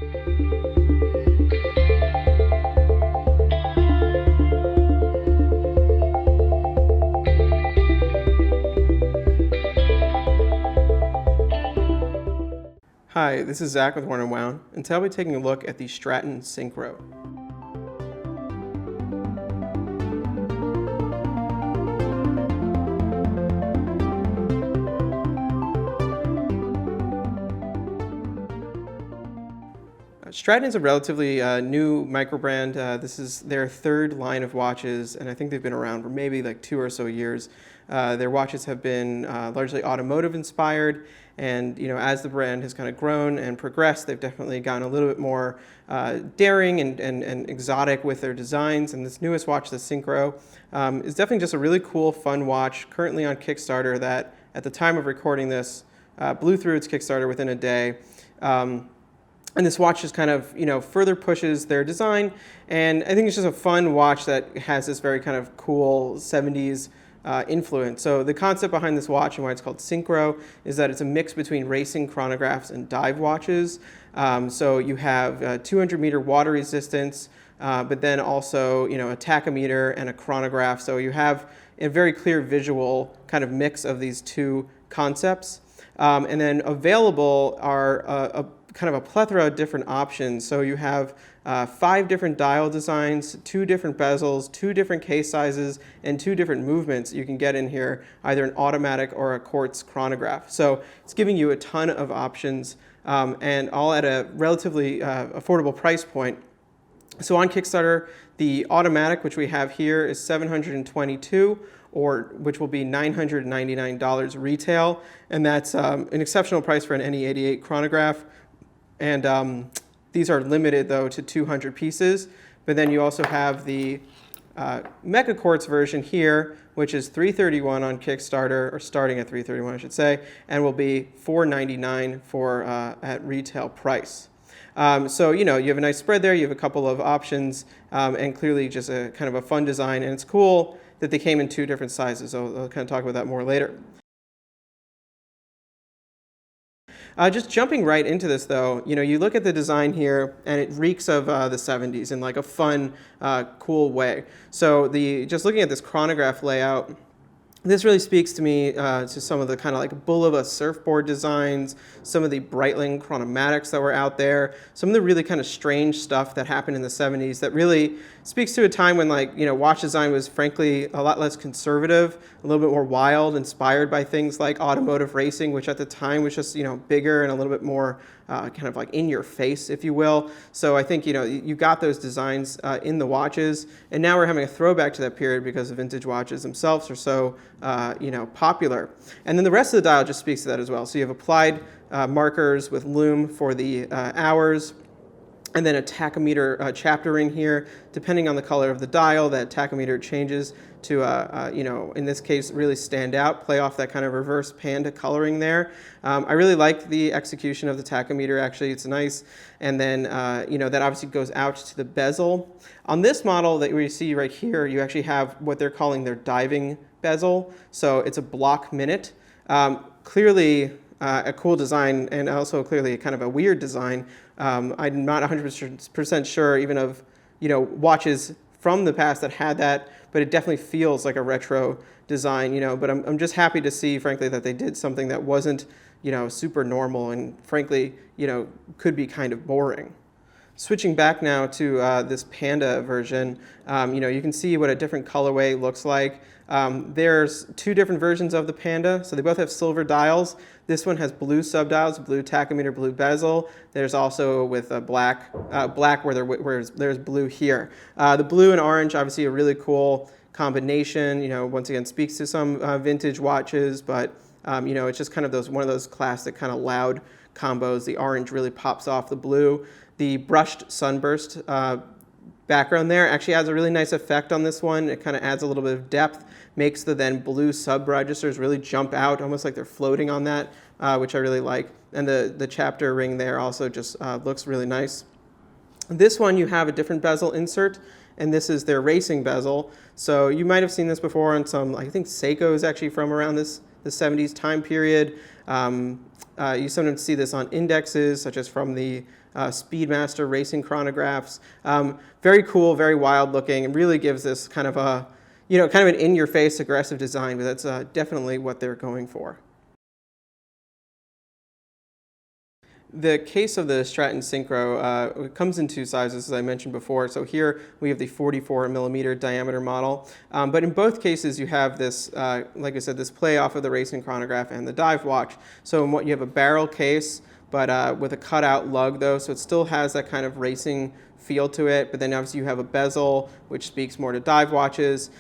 Hi, this is Zach with Worn and Wound, and today I'll be taking a look at the Straton Syncro. Straton is a relatively new micro brand. This is their third line of watches, and I think they've been around for maybe like 2 or so years. Their watches have been largely automotive inspired, and as the brand has kind of grown and progressed, they've definitely gotten a little bit more daring and exotic with their designs. And this newest watch, the Syncro, is definitely just a really cool, fun watch, currently on Kickstarter, that at the time of recording this blew through its Kickstarter within a day. And this watch just kind of, further pushes their design. And I think it's just a fun watch that has this very kind of cool 70s influence. So the concept behind this watch and why it's called Syncro is that it's a mix between racing chronographs and dive watches. So you have 200-meter water resistance, but then also, a tachometer and a chronograph. So you have a very clear visual kind of mix of these two concepts. And then available are kind of a plethora of different options. So you have 5 different dial designs, 2 different bezels, 2 different case sizes, and 2 different movements you can get in here, either an automatic or a quartz chronograph. So it's giving you a ton of options, and all at a relatively affordable price point. So on Kickstarter, the automatic, which we have here, is $722, or which will be $999 retail, and that's an exceptional price for an NE88 chronograph. And these are limited, though, to 200 pieces. But then you also have the Mecha Quartz version here, which is $331 on Kickstarter, or starting at $331, I should say, and will be $499 for at retail price. So you have a nice spread there. You have a couple of options, and clearly just a kind of a fun design. And it's cool that they came in 2 different sizes. So I'll kind of talk about that more later. Just jumping right into this, though, you look at the design here, and it reeks of the 70s in like a fun, cool way. So just looking at this chronograph layout, this really speaks to me to some of the kind of like Bulova surfboard designs, some of the Breitling chronomatics that were out there, some of the really kind of strange stuff that happened in the 70s that really speaks to a time when watch design was frankly a lot less conservative, a little bit more wild, inspired by things like automotive racing, which at the time was just bigger and a little bit more kind of like in your face, if you will. So I think you got those designs in the watches, and now we're having a throwback to that period because the vintage watches themselves are so popular. And then the rest of the dial just speaks to that as well. So you have applied markers with lume for the hours, and then a tachometer chapter ring here. Depending on the color of the dial, that tachometer changes to, in this case, really stand out, play off that kind of reverse panda coloring there. I really like the execution of the tachometer, actually. It's nice. And then, that obviously goes out to the bezel. On this model that we see right here, you actually have what they're calling their diving bezel. So it's a block minute. Clearly a cool design, and also clearly kind of a weird design. I'm not 100% sure even of watches from the past that had that, but it definitely feels like a retro design. But I'm just happy to see, frankly, that they did something that wasn't super normal and frankly could be kind of boring. Switching back now to this Panda version, you can see what a different colorway looks like. There's 2 different versions of the Panda, so they both have silver dials. This one has blue subdials, blue tachometer, blue bezel. There's also with a black where there's blue here. The blue and orange, obviously a really cool combination. Once again speaks to some vintage watches, but it's just kind of one of those classic kind of loud combos. The orange really pops off the blue. The brushed sunburst background there actually adds a really nice effect on this one. It kind of adds a little bit of depth, makes the then blue sub-registers really jump out, almost like they're floating on that, which I really like. And the chapter ring there also just looks really nice. This one, you have a different bezel insert, and this is their racing bezel. So you might have seen this before on some, I think Seiko is actually from around the 70s time period. You sometimes see this on indexes, such as from the Speedmaster racing chronographs. Very cool, very wild looking, and really gives this kind of a, kind of an in-your-face aggressive design, but that's definitely what they're going for. The case of the Straton Syncro it comes in two sizes, as I mentioned before. So here we have the 44 millimeter diameter model. But in both cases, you have this, like I said, this play off of the racing chronograph and the dive watch. So in what you have a barrel case, but with a cutout lug though, so it still has that kind of racing feel to it, but then obviously you have a bezel, which speaks more to dive watches.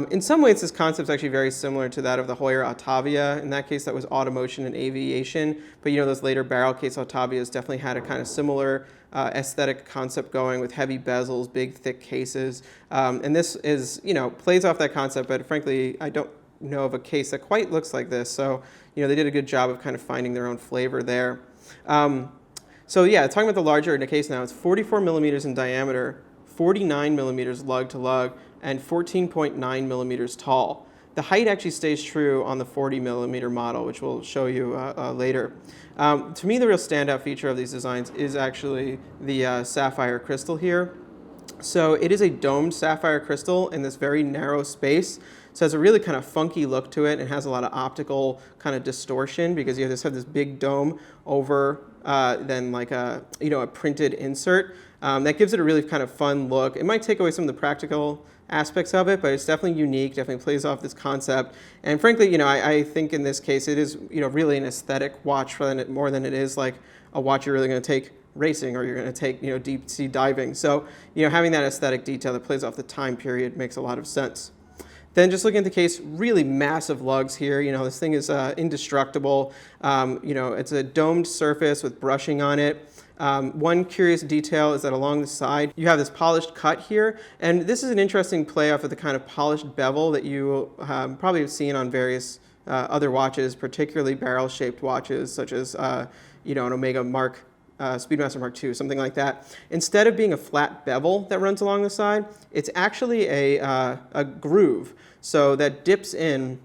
In some ways, this concept is actually very similar to that of the Heuer Autavia. In that case, that was automotion and aviation, but those later barrel case Autavias definitely had a kind of similar aesthetic concept going with heavy bezels, big, thick cases. And this is, plays off that concept, but frankly, I don't know of a case that quite looks like this. So, they did a good job of kind of finding their own flavor there. So yeah, talking about the larger in the case now, it's 44 millimeters in diameter, 49 millimeters lug to lug, and 14.9 millimeters tall. The height actually stays true on the 40 millimeter model, which we'll show you later. To me, the real standout feature of these designs is actually the sapphire crystal here. So it is a domed sapphire crystal in this very narrow space. So it has a really kind of funky look to it and has a lot of optical kind of distortion because you just have this big dome over then like a printed insert. That gives it a really kind of fun look. It might take away some of the practical aspects of it, but it's definitely unique, definitely plays off this concept. And frankly, I think in this case it is really an aesthetic watch more than it is like a watch you're really going to take racing or you're going to take deep sea diving. So having that aesthetic detail that plays off the time period makes a lot of sense. Then just looking at the case, really massive lugs here. This thing is indestructible. It's a domed surface with brushing on it. One curious detail is that along the side, you have this polished cut here. And this is an interesting play off of the kind of polished bevel that you probably have seen on various other watches, particularly barrel-shaped watches, such as an Omega Speedmaster Mark II, something like that. Instead of being a flat bevel that runs along the side, it's actually a groove, so that dips in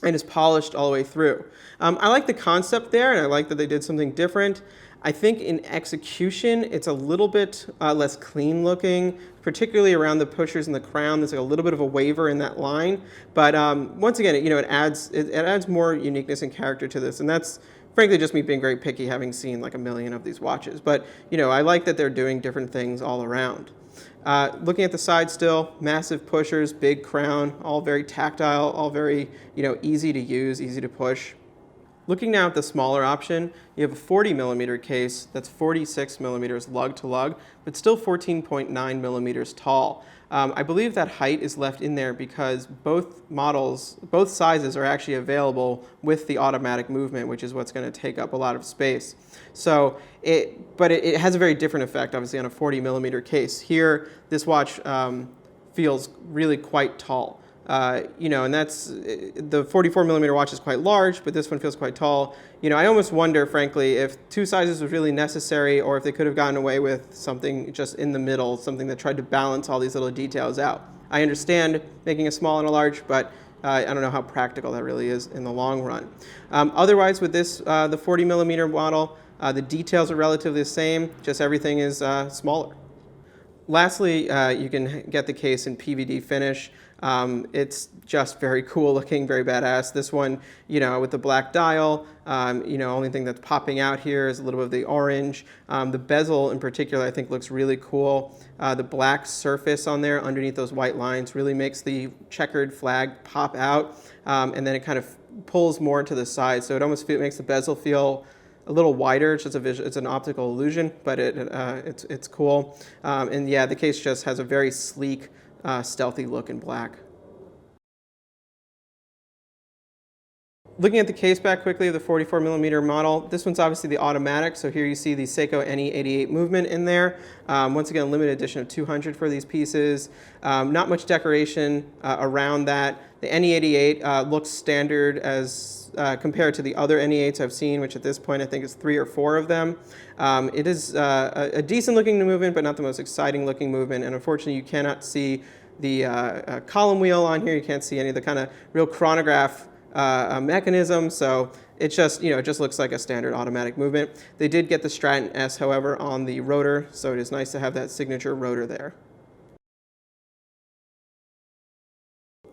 and is polished all the way through. I like the concept there, and I like that they did something different. I think in execution, it's a little bit less clean looking, particularly around the pushers and the crown. There's like a little bit of a waver in that line, but once again, it adds more uniqueness and character to this, and that's frankly just me being very picky, having seen like a million of these watches. But I like that they're doing different things all around. Looking at the side still, massive pushers, big crown, all very tactile, all very easy to use, easy to push. Looking now at the smaller option, you have a 40 millimeter case that's 46 millimeters lug to lug, but still 14.9 millimeters tall. I believe that height is left in there because both sizes are actually available with the automatic movement, which is what's going to take up a lot of space. So but it has a very different effect, obviously, on a 40 millimeter case. Here, this watch feels really quite tall. And that's, the 44 millimeter watch is quite large, but this one feels quite tall. I almost wonder, frankly, if two sizes was really necessary or if they could have gotten away with something just in the middle, something that tried to balance all these little details out. I understand making a small and a large, but I don't know how practical that really is in the long run. Otherwise, with this, the 40 millimeter model, the details are relatively the same, just everything is smaller. Lastly, you can get the case in PVD finish. It's just very cool looking, very badass. This one, with the black dial, only thing that's popping out here is a little bit of the orange. The bezel in particular, I think, looks really cool. The black surface on there underneath those white lines really makes the checkered flag pop out, and then it kind of pulls more to the side, so it almost makes the bezel feel a little wider. It's just it's an optical illusion, but it's cool. And yeah, the case just has a very sleek, stealthy look in black. Looking at the case back quickly of the 44 millimeter model, this one's obviously the automatic, so here you see the Seiko NE88 movement in there. Once again, a limited edition of 200 for these pieces. Not much decoration around that. The NE88 looks standard as compared to the other NE8s I've seen, which at this point I think is 3 or 4 of them. It is a decent looking movement, but not the most exciting looking movement, and unfortunately you cannot see the column wheel on here. You can't see any of the kind of real chronograph mechanism, so It's just, it just looks like a standard automatic movement. They did get the Straton S, however, on the rotor, so it is nice to have that signature rotor there.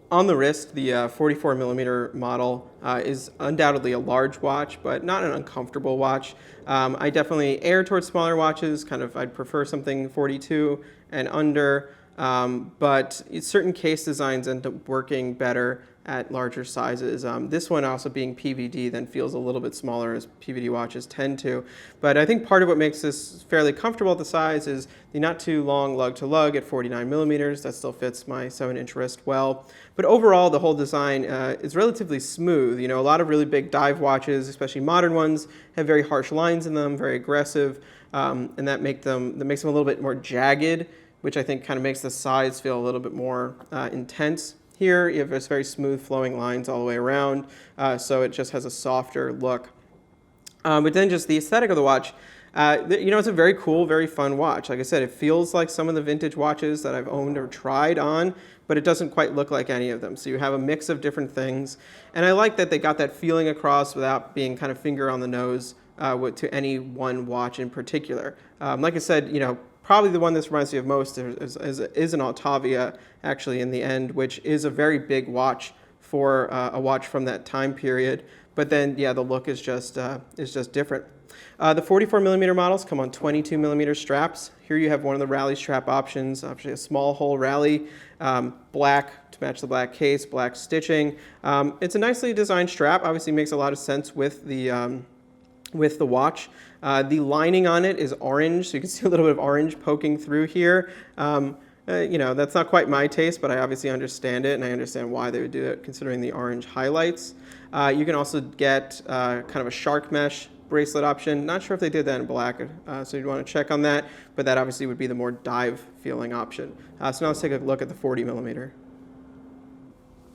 On the wrist, the 44 millimeter model is undoubtedly a large watch, but not an uncomfortable watch. I definitely err towards smaller watches. I'd prefer something 42 and under, but certain case designs end up working better at larger sizes. This one also being PVD then feels a little bit smaller, as PVD watches tend to. But I think part of what makes this fairly comfortable at the size is the not too long lug to lug at 49 millimeters. That still fits my 7-inch wrist well. But overall, the whole design is relatively smooth. A lot of really big dive watches, especially modern ones, have very harsh lines in them, very aggressive, and that makes them a little bit more jagged, which I think kind of makes the size feel a little bit more intense. Here, you have this very smooth flowing lines all the way around, so it just has a softer look. But then just the aesthetic of the watch, it's a very cool, very fun watch. Like I said, it feels like some of the vintage watches that I've owned or tried on, but it doesn't quite look like any of them. So you have a mix of different things. And I like that they got that feeling across without being kind of finger on the nose to any one watch in particular. Like I said, probably the one this reminds me of most is an Altavia, actually, in the end, which is a very big watch for a watch from that time period. But then, yeah, the look is just different. The 44 millimeter models come on 22 millimeter straps. Here you have one of the rally strap options, actually a small hole rally, black to match the black case, black stitching. It's a nicely designed strap. Obviously makes a lot of sense with the watch. The lining on it is orange, so you can see a little bit of orange poking through here. That's not quite my taste, but I obviously understand it, and I understand why they would do it, considering the orange highlights. You can also get kind of a shark mesh bracelet option. Not sure if they did that in black, so you'd want to check on that, but that obviously would be the more dive feeling option. So now let's take a look at the 40 millimeter.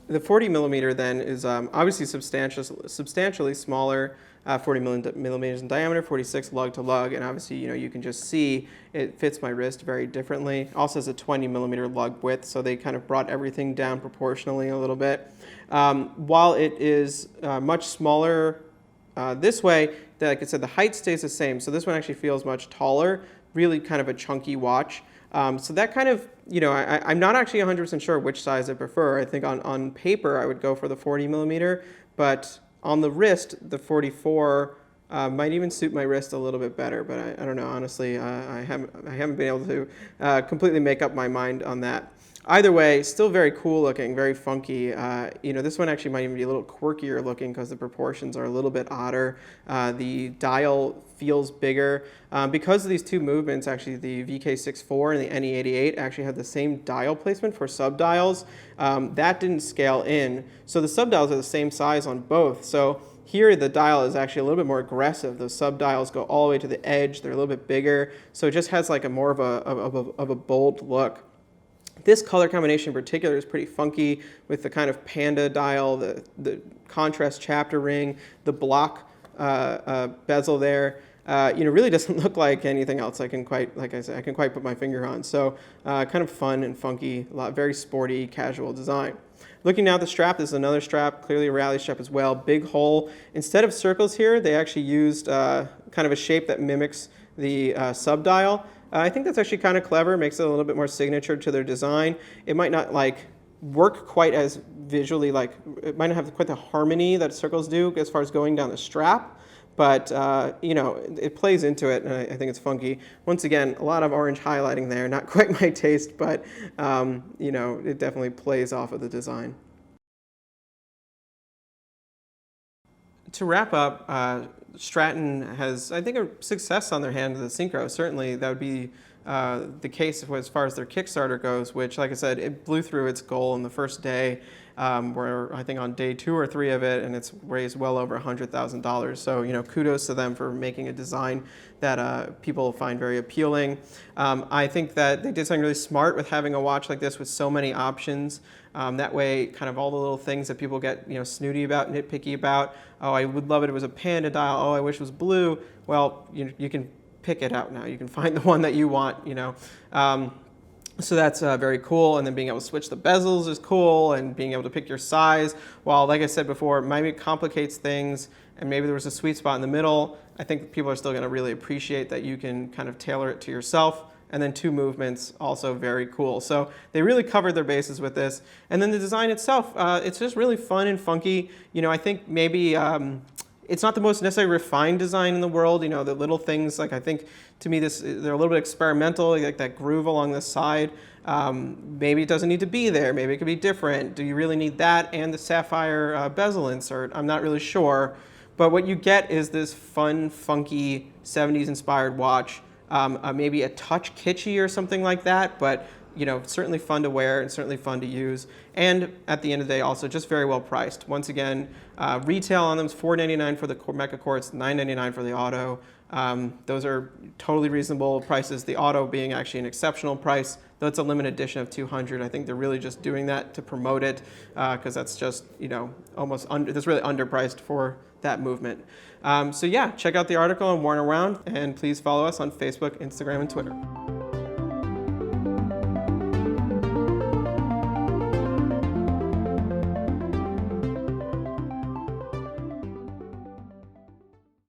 The 40 millimeter then is obviously substantially smaller, 40 millimeters in diameter, 46 lug to lug, and obviously you can just see it fits my wrist very differently. Also has a 20 millimeter lug width, so they kind of brought everything down proportionally a little bit. While it is much smaller this way, like I said, the height stays the same, so this one actually feels much taller, really kind of a chunky watch. So that kind of, I'm not actually 100% sure which size I prefer. I think on paper I would go for the 40 millimeter, but on the wrist, the 44 might even suit my wrist a little bit better, but I don't know. Honestly, I haven't been able to completely make up my mind on that. Either way, still very cool looking, very funky. This one actually might even be a little quirkier looking because the proportions are a little bit odder. The dial feels bigger. Because of these two movements, actually the VK64 and the NE88 actually have the same dial placement for subdials. That didn't scale in. So the subdials are the same size on both. So here the dial is actually a little bit more aggressive. Those subdials go all the way to the edge. They're a little bit bigger. So it just has like a more of a bold look. This color combination in particular is pretty funky with the kind of panda dial, the contrast chapter ring, the block bezel there. Really doesn't look like anything else I can quite put my finger on. So kind of fun and funky, very sporty, casual design. Looking now at the strap, this is another strap, clearly a rally strap as well, big hole. Instead of circles here, they actually used kind of a shape that mimics the subdial. I think that's actually kind of clever, makes it a little bit more signature to their design. It might not work quite as visually, it might not have quite the harmony that circles do as far as going down the strap, but it plays into it, and I think it's funky. Once again, a lot of orange highlighting there, not quite my taste, but it definitely plays off of the design. To wrap up, Straton has, I think, a success on their hand with the Syncro. Certainly, that would be the case as far as their Kickstarter goes, which, like I said, it blew through its goal in the first day. We're, I think, on day 2 or 3 of it, and it's raised well over $100,000. So, kudos to them for making a design that people find very appealing. I think that they did something really smart with having a watch like this with so many options. That way, kind of all the little things that people get, snooty about, nitpicky about. Oh, I would love it if it was a panda dial. Oh, I wish it was blue. Well, you can pick it out now. You can find the one that you want, So that's very cool, and then being able to switch the bezels is cool, and being able to pick your size. While, like I said before, maybe it complicates things and maybe there was a sweet spot in the middle, I think people are still going to really appreciate that you can kind of tailor it to yourself. And then 2 movements, also very cool. So they really covered their bases with this. And then the design itself, it's just really fun and funky. I think maybe it's not the most necessarily refined design in the world. The little things, like I think to me they're a little bit experimental, like that groove along the side. Maybe it doesn't need to be there. Maybe it could be different. Do you really need that and the sapphire bezel insert? I'm not really sure. But what you get is this fun, funky 70s inspired watch. Maybe a touch kitschy or something like that, but certainly fun to wear and certainly fun to use. And at the end of the day, also just very well priced. Once again, retail on them is $499 for the Mecha Quartz, $999 for the Auto. Those are totally reasonable prices. The Auto being actually an exceptional price, though it's a limited edition of 200. I think they're really just doing that to promote it, because that's just that's really underpriced for that movement. So yeah, check out the article on Worn Around, and please follow us on Facebook, Instagram, and Twitter.